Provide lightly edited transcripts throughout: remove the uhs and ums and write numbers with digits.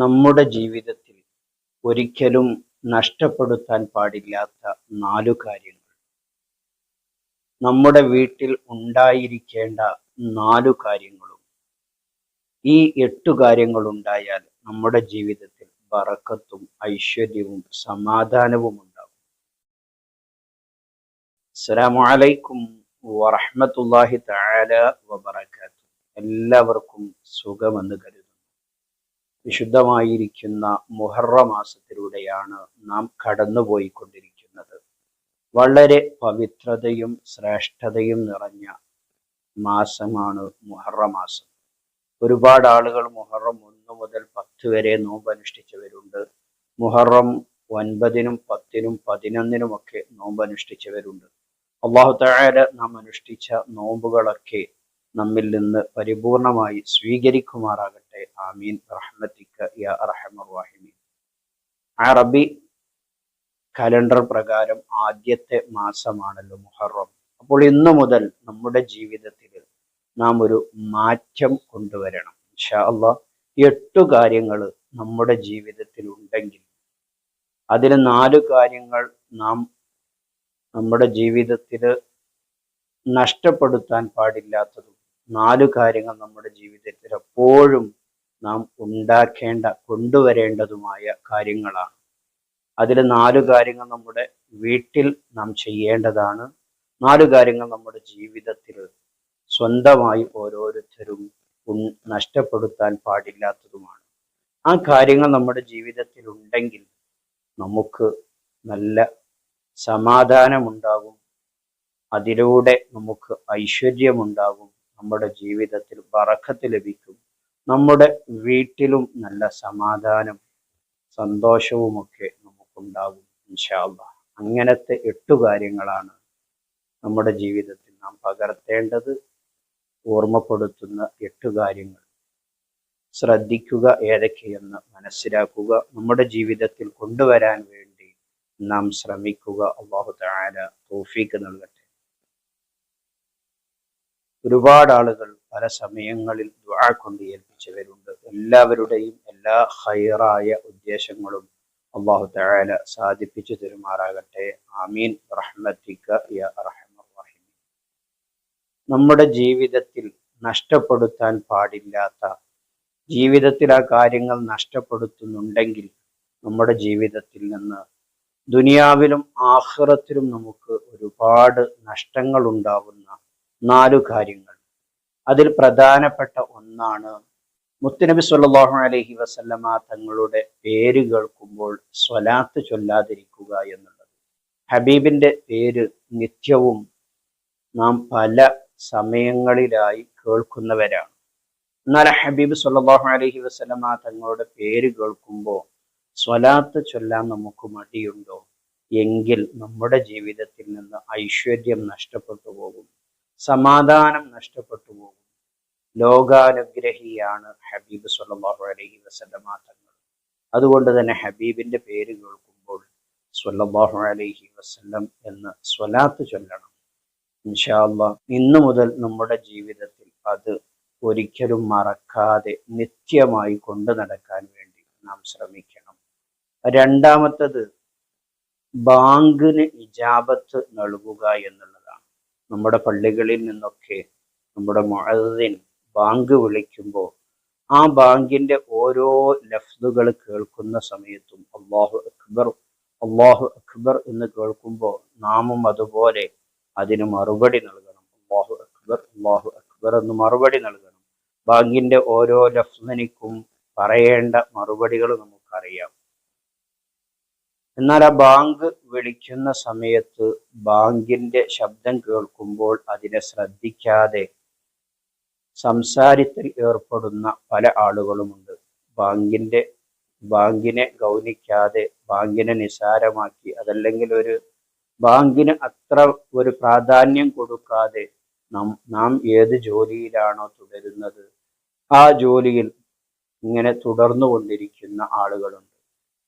നമ്മുടെ ജീവിതത്തിൽ ഒരിക്കലും നഷ്ടപ്പെടുത്താൻ പാടില്ലാത്ത 4 കാര്യങ്ങൾ. നമ്മുടെ വീട്ടിൽ ഉണ്ടായിരിക്കേണ്ട 4 കാര്യങ്ങളും. ഈ 8 കാര്യങ്ങൾ ഉണ്ടായാൽ നമ്മുടെ ജീവിതത്തിൽ ബറക്കത്തും ഐശ്വര്യവും സമാധാനവും ഉണ്ടാകും. അസ്സലാമു അലൈക്കും വറഹ്മത്തുള്ളാഹി തആല വബറകാതുഹു. എല്ലാവർക്കും സുഖമെന്ന് കരുതുന്നു. വിശുദ്ധമായിരിക്കുന്ന മുഹറം മാസത്തിലൂടെയാണ് നാം കടന്നുപോയിക്കൊണ്ടിരിക്കുന്നത്. വളരെ പവിത്രതയും ശ്രേഷ്ഠതയും നിറഞ്ഞ മാസമാണ് മുഹറം മാസം. ഒരുപാട് ആളുകൾ മുഹറം 1 മുതൽ 10 വരെ നോമ്പ് അനുഷ്ഠിച്ചവരുണ്ട്. മുഹറം 9-നും 10-നും 11-നും ഒക്കെ നോമ്പ് അനുഷ്ഠിച്ചവരുണ്ട്. അല്ലാഹു തആല നാം അനുഷ്ഠിച്ച നോമ്പുകളൊക്കെ നമ്മിൽ നിന്ന് പരിപൂർണമായി സ്വീകരിക്കുമാറാകട്ടെ. ആമീൻ റഹ്മതിക യാ അർഹമർ റഹീമീൻ. അറബി കലണ്ടർ പ്രകാരം ആദ്യത്തെ മാസമാണല്ലോ മുഹറം. അപ്പോൾ ഇന്നു മുതൽ നമ്മുടെ ജീവിതത്തിൽ നാം ഒരു മാറ്റം കൊണ്ടുവരണം. ഇൻഷാ അല്ലാഹ് 8 കാര്യങ്ങൾ നമ്മുടെ ജീവിതത്തിൽ ഉണ്ടെങ്കിൽ അതിൽ 4 കാര്യങ്ങൾ നാം നമ്മുടെ ജീവിതത്തിൽ നഷ്ടപ്പെടുത്താൻ പാടില്ലാത്തതും 4 കാര്യങ്ങൾ നമ്മുടെ ജീവിതത്തിൽ എപ്പോഴും നാം കൊണ്ടുവരേണ്ടതുമായ കാര്യങ്ങളാണ്. അതിൽ 4 കാര്യങ്ങൾ നമ്മുടെ വീട്ടിൽ നാം ചെയ്യേണ്ടതാണ്. 4 കാര്യങ്ങൾ നമ്മുടെ ജീവിതത്തിൽ സ്വന്തമായി ഓരോരുത്തരും നഷ്ടപ്പെടുത്താൻ പാടില്ലാത്തതുമാണ്. ആ കാര്യങ്ങൾ നമ്മുടെ ജീവിതത്തിൽ ഉണ്ടെങ്കിൽ നമുക്ക് നല്ല സമാധാനമുണ്ടാകും. അതിലൂടെ നമുക്ക് ഐശ്വര്യമുണ്ടാകും. നമ്മുടെ ജീവിതത്തിൽ ബറക്കത്ത് ലഭിക്കും. നമ്മുടെ വീട്ടിലും നല്ല സമാധാനം സന്തോഷവുമൊക്കെ നമുക്കുണ്ടാകും ഇൻഷാ അല്ലാഹ്. അങ്ങനത്തെ 8 കാര്യങ്ങളാണ് നമ്മുടെ ജീവിതത്തിൽ നാം പകർത്തേണ്ടത്. ഓർമ്മപ്പെടുത്തുന്ന 8 കാര്യങ്ങൾ ശ്രദ്ധിക്കുക, ഏതൊക്കെയെന്ന് മനസ്സിലാക്കുക, നമ്മുടെ ജീവിതത്തിൽ കൊണ്ടുവരാൻ വേണ്ടി നാം ശ്രമിക്കുക. അല്ലാഹു തആല തൗഫീഖ് നൽകട്ടെ. ഒരുപാട് ആളുകൾ പല സമയങ്ങളിൽ ദുആ കൊണ്ട് ഏൽപ്പിച്ചവരുണ്ട്. എല്ലാവരുടെയും എല്ലാ ഖൈറായ ഉദ്ദേശങ്ങളും അല്ലാഹു തആല സാധിപ്പിച്ചു തരുമാറാകട്ടെ. ആമീൻ റഹ്മതിക യാ അർഹമർ റഹീമീൻ. നമ്മുടെ ജീവിതത്തിൽ നഷ്ടപ്പെടുത്താൻ പാടില്ലാത്ത, ജീവിതത്തിൽ ആ കാര്യങ്ങൾ നഷ്ടപ്പെടുത്തുന്നുണ്ടെങ്കിൽ നമ്മുടെ ജീവിതത്തിൽ നിന്ന് ദുനിയാവിലും ആഖിറത്തിലും നമുക്ക് ഒരുപാട് നഷ്ടങ്ങൾ ഉണ്ടാവുന്ന 4 കാര്യങ്ങൾ. അതിൽ പ്രധാനപ്പെട്ട ഒന്നാണ് മുത്തുനബി സ്വല്ലല്ലാഹു അലൈഹി വസല്ലമ തങ്ങളുടെ പേര് കേൾക്കുമ്പോൾ സ്വലാത്ത് ചൊല്ലാതിരിക്കുക എന്നുള്ളത്. ഹബീബിന്റെ പേര് നിത്യവും നാം പല സമയങ്ങളിലായി കേൾക്കുന്നവരാണ്. എന്നാൽ ഹബീബ് സ്വല്ലല്ലാഹു അലൈഹി വസല്ലമ തങ്ങളുടെ പേര് കേൾക്കുമ്പോൾ സ്വലാത്ത് ചൊല്ലാൻ നമുക്ക് മടിയുണ്ടോ? എങ്കിൽ നമ്മുടെ ജീവിതത്തിൽ നിന്ന് ഐശ്വര്യം നഷ്ടപ്പെട്ടു പോകും, സമാധാനം നഷ്ടപ്പെട്ടു പോകും. ലോകാനുഗ്രഹിയാണ് ഹബീബ് സ്വല്ലല്ലാഹു അലൈഹി വസല്ലമ തങ്ങൾ. അതുകൊണ്ട് തന്നെ ഹബീബിന്റെ പേര് കേൾക്കുമ്പോൾ സ്വല്ലല്ലാഹു അലൈഹി വസല്ലം എന്ന് സ്വലാത്ത് ചൊല്ലണം. ഇൻഷാ അല്ലാഹ് ഇന്നു മുതൽ നമ്മുടെ ജീവിതത്തിൽ അത് ഒരിക്കലും മറക്കാതെ നിത്യമായി കൊണ്ടു നടക്കാൻ വേണ്ടി നാം ശ്രമിക്കണം. രണ്ടാമത്തത് ബാങ്കിന് ഇജാബത്ത് നൽകുക എന്നുള്ളതാണ്. നമ്മുടെ പള്ളികളിൽ നിന്നൊക്കെ നമ്മുടെ മുഅദ്ദിൻ ബാങ്ക് വിളിക്കുമ്പോൾ ആ ബാങ്കിന്റെ ഓരോ ലഫ്ദുകൾ കേൾക്കുന്ന സമയത്തും അല്ലാഹു അക്ബർ അല്ലാഹു അക്ബർ എന്ന് കേൾക്കുമ്പോൾ നാമും അതുപോലെ അതിന് മറുപടി നൽകണം. അല്ലാഹു അക്ബർ എന്ന് മറുപടി നൽകണം. ബാങ്കിന്റെ ഓരോ ലഫ്ദിനും പറയേണ്ട മറുപടികൾ നമുക്കറിയാം. എന്നാൽ ആ ബാങ്ക് വിളിക്കുന്ന സമയത്ത് ബാങ്കിന്റെ ശബ്ദം കേൾക്കുമ്പോൾ അതിനെ ശ്രദ്ധിക്കാതെ സംസാരത്തിൽ ഏർപ്പെടുന്ന പല ആളുകളുമുണ്ട്. ബാങ്കിനെ ഗൗനിക്കാതെ, ബാങ്കിനെ നിസാരമാക്കി, അതല്ലെങ്കിൽ ബാങ്കിന് അത്ര ഒരു പ്രാധാന്യം കൊടുക്കാതെ നാം ഏത് ജോലിയിലാണോ തുടരുന്നത് ആ ജോലിയിൽ ഇങ്ങനെ തുടർന്നു കൊണ്ടിരിക്കുന്ന ആളുകളുണ്ട്.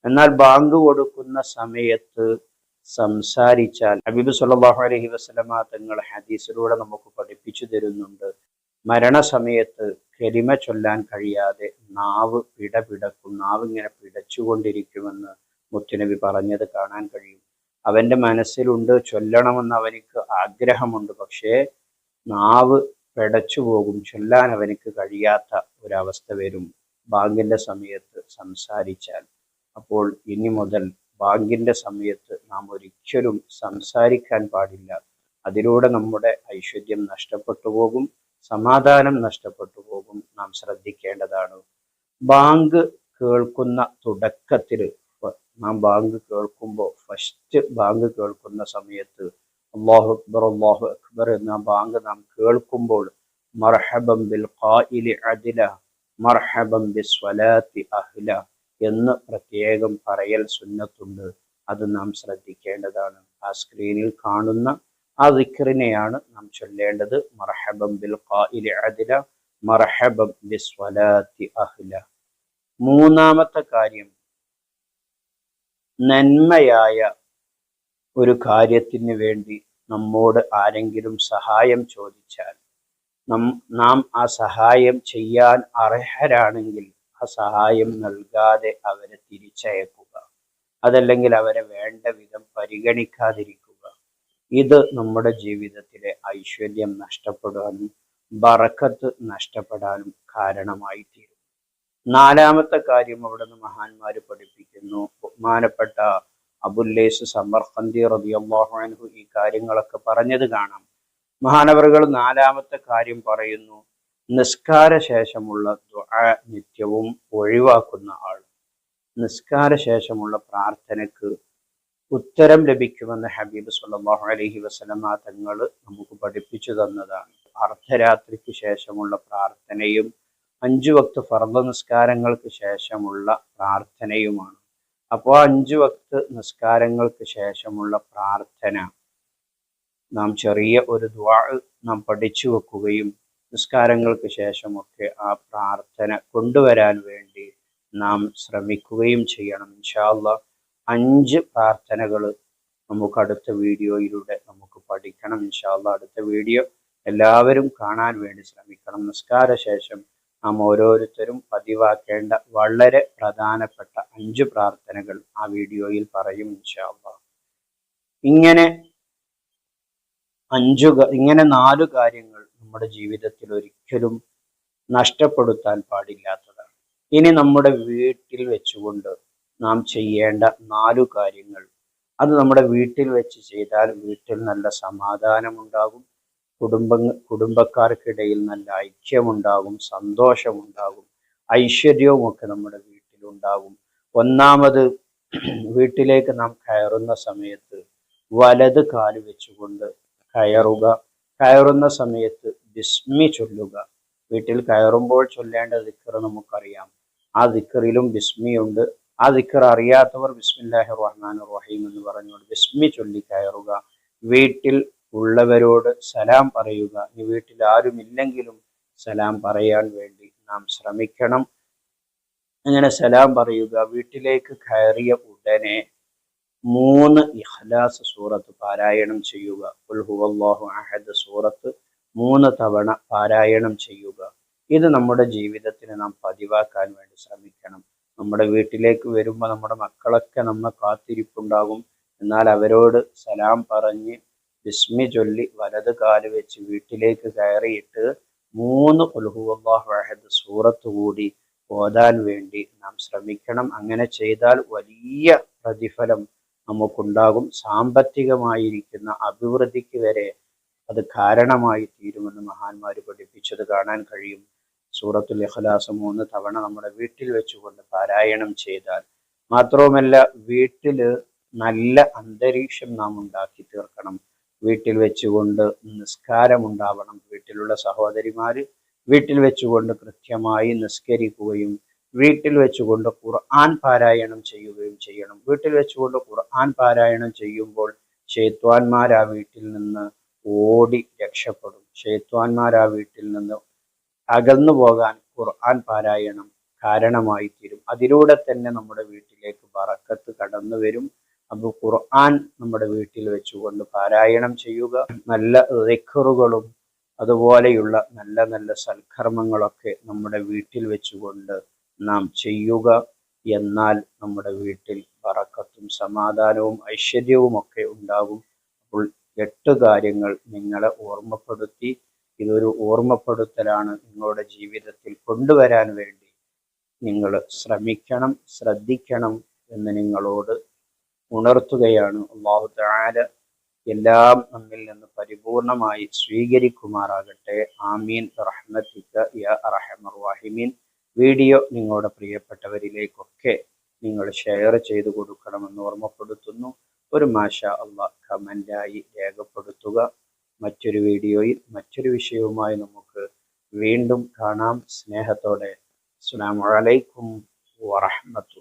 എന്നാൽ ബാങ്ക് കൊടുക്കുന്ന സമയത്ത് സംസാരിച്ചാൽ ഹബീബ് സ്വല്ലല്ലാഹു അലൈഹി വസല്ലമ തങ്ങൾ ഹദീസിലൂടെ നമുക്ക് പഠിപ്പിച്ചു തരുന്നുണ്ട്, മരണസമയത്ത് കലിമ ചൊല്ലാൻ കഴിയാതെ നാവ് പിടപിടക്കും, നാവ് ഇങ്ങനെ പിടച്ചുകൊണ്ടിരിക്കുമെന്ന് മുത്തുനബി പറഞ്ഞത് കാണാൻ കഴിയും. അവന്റെ മനസ്സിലുണ്ട്, ചൊല്ലണമെന്ന് അവനിക്ക് ആഗ്രഹമുണ്ട്, പക്ഷേ നാവ് പിടച്ചു പോകും, ചൊല്ലാൻ അവനിക്ക് കഴിയാത്ത ഒരവസ്ഥ വരും ബാങ്കിന്റെ സമയത്ത് സംസാരിച്ചാൽ. അപ്പോൾ ഇനി മുതൽ ബാങ്കിന്റെ സമയത്ത് നാം ഒരിക്കലും സംസാരിക്കാൻ പാടില്ല. അതിലൂടെ നമ്മുടെ ഐശ്വര്യം നഷ്ടപ്പെട്ടു പോകും, സമാധാനം നഷ്ടപ്പെട്ടു പോകും. നാം ശ്രദ്ധിക്കേണ്ടതാണ്. ബാങ്ക് കേൾക്കുന്ന തുടക്കത്തിൽ നാം ബാങ്ക് കേൾക്കുമ്പോൾ, ഫസ്റ്റ് ബാങ്ക് കേൾക്കുന്ന സമയത്ത് അല്ലാഹു അക്ബർ എന്ന ബാങ്ക് നാം കേൾക്കുമ്പോൾ മർഹബൻ ബിൽ ഖായിലി അദ്ല മർഹബൻ ബിസ്വലാത്തി അഹ്ല എന്ന് പ്രത്യേകം പറയൽ സുന്നത്തുണ്ട്. അത് നാം ശ്രദ്ധിക്കേണ്ടതാണ്. ആ സ്ക്രീനിൽ കാണുന്ന ആ ദിക്റിനെയാണ് നാം ചൊല്ലേണ്ടത്. മർഹബൻ ബിൽ ഖായിലി അദ്ല മർഹബൻ ബിസ്വലാത്തി അഹ്ല. മൂന്നാമത്തെ കാര്യം, നന്മയായ ഒരു കാര്യത്തിന് വേണ്ടി നമ്മോട് ആരെങ്കിലും സഹായം ചോദിച്ചാൽ നാം ആ സഹായം ചെയ്യാൻ അർഹരാണെങ്കിൽ ആ സഹായം നൽകാതെ അവരെ തിരിച്ചയക്കുക, അതല്ലെങ്കിൽ അവരെ വേണ്ട വിധം പരിഗണിക്കാതിരിക്കുക. ഇത് നമ്മുടെ ജീവിതത്തിലെ ഐശ്വര്യം നഷ്ടപ്പെടാനും ബറക്കത്ത് നഷ്ടപ്പെടാനും കാരണമായി തീരും. നാലാമത്തെ കാര്യം അവിടുന്ന് മഹാന്മാര് പഠിപ്പിക്കുന്നു. ബഹുമാനപ്പെട്ട അബുല്ലൈസ് സമർഖന്ദി റളിയല്ലാഹു അൻഹു ഈ കാര്യങ്ങളൊക്കെ പറഞ്ഞത് കാണാം. മഹാനവറുകൾ നാലാമത്തെ കാര്യം പറയുന്നു, നിസ്കാര ശേഷമുള്ള ദുആ നിത്യവും ഒഴിവാക്കുന്ന ആൾ നിസ്കാര ശേഷമുള്ള പ്രാർത്ഥനയ്ക്ക് ഉത്തരം ലഭിക്കുമെന്ന് ഹബീബ് സല്ലല്ലാഹു അലൈഹി വസല്ലമ തങ്ങൾ നമുക്ക് പഠിപ്പിച്ചു തന്നതാണ്. അർദ്ധരാത്രിക്ക് ശേഷമുള്ള പ്രാർത്ഥനയും 5 വക്ത് ഫർദ് നിസ്കാരങ്ങൾക്ക് ശേഷമുള്ള പ്രാർത്ഥനയുമാണ്. അപ്പോൾ 5 വക്ത് നിസ്കാരങ്ങൾക്ക് ശേഷമുള്ള പ്രാർത്ഥന നാം ചെറിയ ഒരു ദുആ നാം പഠിച്ചു വെക്കുകയും നിസ്കാരങ്ങൾക്ക് ശേഷമൊക്കെ ആ പ്രാർത്ഥന കൊണ്ടുവരാൻ വേണ്ടി നാം ശ്രമിക്കുകയും ചെയ്യണം. ഇൻഷാ അല്ലാഹ് 5 പ്രാർത്ഥനകൾ നമുക്ക് അടുത്ത വീഡിയോയിലൂടെ നമുക്ക് പഠിക്കണം. ഇൻഷാ അല്ലാഹ് അടുത്ത വീഡിയോ എല്ലാവരും കാണാൻ വേണ്ടി ശ്രമിക്കണം. നിസ്കാര ശേഷം നാം ഓരോരുത്തരും പതിവാക്കേണ്ട വളരെ പ്രധാനപ്പെട്ട 5 പ്രാർത്ഥനകൾ ആ വീഡിയോയിൽ പറയും ഇൻഷാ അല്ലാഹ്. ഇങ്ങനെ 4 കാര്യങ്ങൾ നമ്മുടെ ജീവിതത്തിൽ ഒരിക്കലും നഷ്ടപ്പെടുത്താൻ പാടില്ലാത്തതാണ്. ഇനി നമ്മുടെ വീട്ടിൽ വെച്ചുകൊണ്ട് നാം ചെയ്യേണ്ട 4 കാര്യങ്ങൾ, അത് നമ്മുടെ വീട്ടിൽ വെച്ച് ചെയ്താൽ വീട്ടിൽ നല്ല സമാധാനമുണ്ടാകും, കുടുംബക്കാർക്കിടയിൽ നല്ല ഐക്യമുണ്ടാകും, സന്തോഷമുണ്ടാകും, ഐശ്വര്യവും ഒക്കെ നമ്മുടെ വീട്ടിലുണ്ടാകും. ഒന്നാമത്, വീട്ടിലേക്ക് നാം കയറുന്ന സമയത്ത് വലത് കാല് വെച്ചുകൊണ്ട് കയറുക. കയറുന്ന സമയത്ത് ബിസ്മി ചൊല്ലുക. വീട്ടിൽ കയറുമ്പോൾ ചൊല്ലേണ്ട ദിക്ർ നമുക്കറിയാം. ആ ദിക്റിലും ബിസ്മിയുണ്ട്. ആ ദിക്ർ അറിയാത്തവർ ബിസ്മില്ലാഹിർ റഹ്മാനിർ റഹീം എന്ന് പറഞ്ഞുകൊണ്ട് ബിസ്മി ചൊല്ലി കയറുക. വീട്ടിൽ ഉള്ളവരോട് സലാം പറയുക. ഈ വീട്ടിൽ ആരുമില്ലെങ്കിലും സലാം പറയാൻ വേണ്ടി നാം ശ്രമിക്കണം. അങ്ങനെ സലാം പറയുക. വീട്ടിലേക്ക് കയറിയ ഉടനെ 3 ഇഖ്ലാസ് സൂറത്ത് പാരായണം ചെയ്യുക. ഖുൽ ഹുവല്ലാഹു അഹദ് സൂറത്ത് 3 തവണ പാരായണം ചെയ്യുക. ഇത് നമ്മുടെ ജീവിതത്തിന് നാം പതിവാക്കാൻ വേണ്ടി ശ്രമിക്കണം. നമ്മുടെ വീട്ടിലേക്ക് വരുമ്പോൾ നമ്മുടെ മക്കളൊക്കെ നമ്മെ കാത്തിരിപ്പുണ്ടാകും. എന്നാൽ അവരോട് സലാം പറഞ്ഞ് ബിസ്മി ചൊല്ലി വലത് കാല് വെച്ച് വീട്ടിലേക്ക് കയറിയിട്ട് 3 ഖുൽ ഹുവല്ലാഹു അഹദ് സൂറത്ത് കൂടി ഓതാൻ വേണ്ടി നാം ശ്രമിക്കണം. അങ്ങനെ ചെയ്താൽ വലിയ പ്രതിഫലം നമുക്കുണ്ടാകും. സാമ്പത്തികമായിരിക്കുന്ന അഭിവൃദ്ധിക്ക് വരെ അത് കാരണമായി തീരുമെന്ന് മഹാന്മാർ പഠിപ്പിച്ചത് കാണാൻ കഴിയും. സൂറത്തുൽ ഇഖ്ലാസ് 3 തവണ നമ്മുടെ വീട്ടിൽ വെച്ചുകൊണ്ട് പാരായണം ചെയ്താൽ, മാത്രവുമല്ല വീട്ടിൽ നല്ല അന്തരീക്ഷം നാം ഉണ്ടാക്കി തീർക്കണം. വീട്ടിൽ വെച്ചുകൊണ്ട് നിസ്കാരം ഉണ്ടാവണം. വീട്ടിലുള്ള സഹോദരിമാര് വീട്ടിൽ വെച്ചുകൊണ്ട് കൃത്യമായി നിസ്കരിക്കുകയും വീട്ടിൽ വെച്ചുകൊണ്ട് ഖുർആൻ പാരായണം ചെയ്യുകയും ചെയ്യണം. വീട്ടിൽ വെച്ചുകൊണ്ട് ഖുർആൻ പാരായണം ചെയ്യുമ്പോൾ ശൈത്വാന്മാർ ആ വീട്ടിൽ നിന്ന് ഓടി രക്ഷപ്പെടും. ശൈത്വാന്മാർ ആ വീട്ടിൽ നിന്ന് അകന്നു പോകാൻ ഖുർആൻ പാരായണം കാരണമായി തീരും. അതിലൂടെ തന്നെ നമ്മുടെ വീട്ടിലേക്ക് ബറക്കത്ത് കടന്നു വരും. അപ്പോൾ ഖുർആൻ നമ്മുടെ വീട്ടിൽ വെച്ചുകൊണ്ട് പാരായണം ചെയ്യുക. നല്ല ദിക്റുകളും അതുപോലെയുള്ള നല്ല നല്ല സൽക്കർമ്മങ്ങളൊക്കെ നമ്മുടെ വീട്ടിൽ വെച്ചുകൊണ്ട് നാം ചെയ്യുക. എന്നാൽ നമ്മുടെ വീട്ടിൽ ബറക്കത്തും സമാധാനവും ഐശ്വര്യവും ഒക്കെ ഉണ്ടാകും. അപ്പോൾ 8 കാര്യങ്ങൾ നിങ്ങളെ ഓർമ്മപ്പെടുത്തി, ഇതൊരു ഓർമ്മപ്പെടുത്തലാണ്, നിങ്ങളുടെ ജീവിതത്തിൽ കൊണ്ടുവരാൻ വേണ്ടി നിങ്ങൾ ശ്രമിക്കണം, ശ്രദ്ധിക്കണം എന്ന് നിങ്ങളോട് ഉണർത്തുകയാണ്. അല്ലാഹു തആല എല്ലാം നമ്മിൽ നിന്ന് പരിപൂർണമായി സ്വീകരിക്കുമാറാകട്ടെ. ആമീൻ റഹ്മതിക യാ അർഹമർ റഹീമീൻ. വീഡിയോ നിങ്ങളുടെ പ്രിയപ്പെട്ടവരിലേക്കൊക്കെ നിങ്ങൾ ഷെയർ ചെയ്തു കൊടുക്കണമെന്ന് ഓർമ്മപ്പെടുത്തുന്നു. ഒരു മാഷാ അല്ലാഹ് കമൻ്റായി രേഖപ്പെടുത്തുക. മറ്റൊരു വീഡിയോയിൽ മറ്റൊരു വിഷയവുമായി നമുക്ക് വീണ്ടും കാണാം. സ്നേഹത്തോടെ അസ്സലാമു അലൈക്കും വറഹ്മത്തുള്ളാഹി.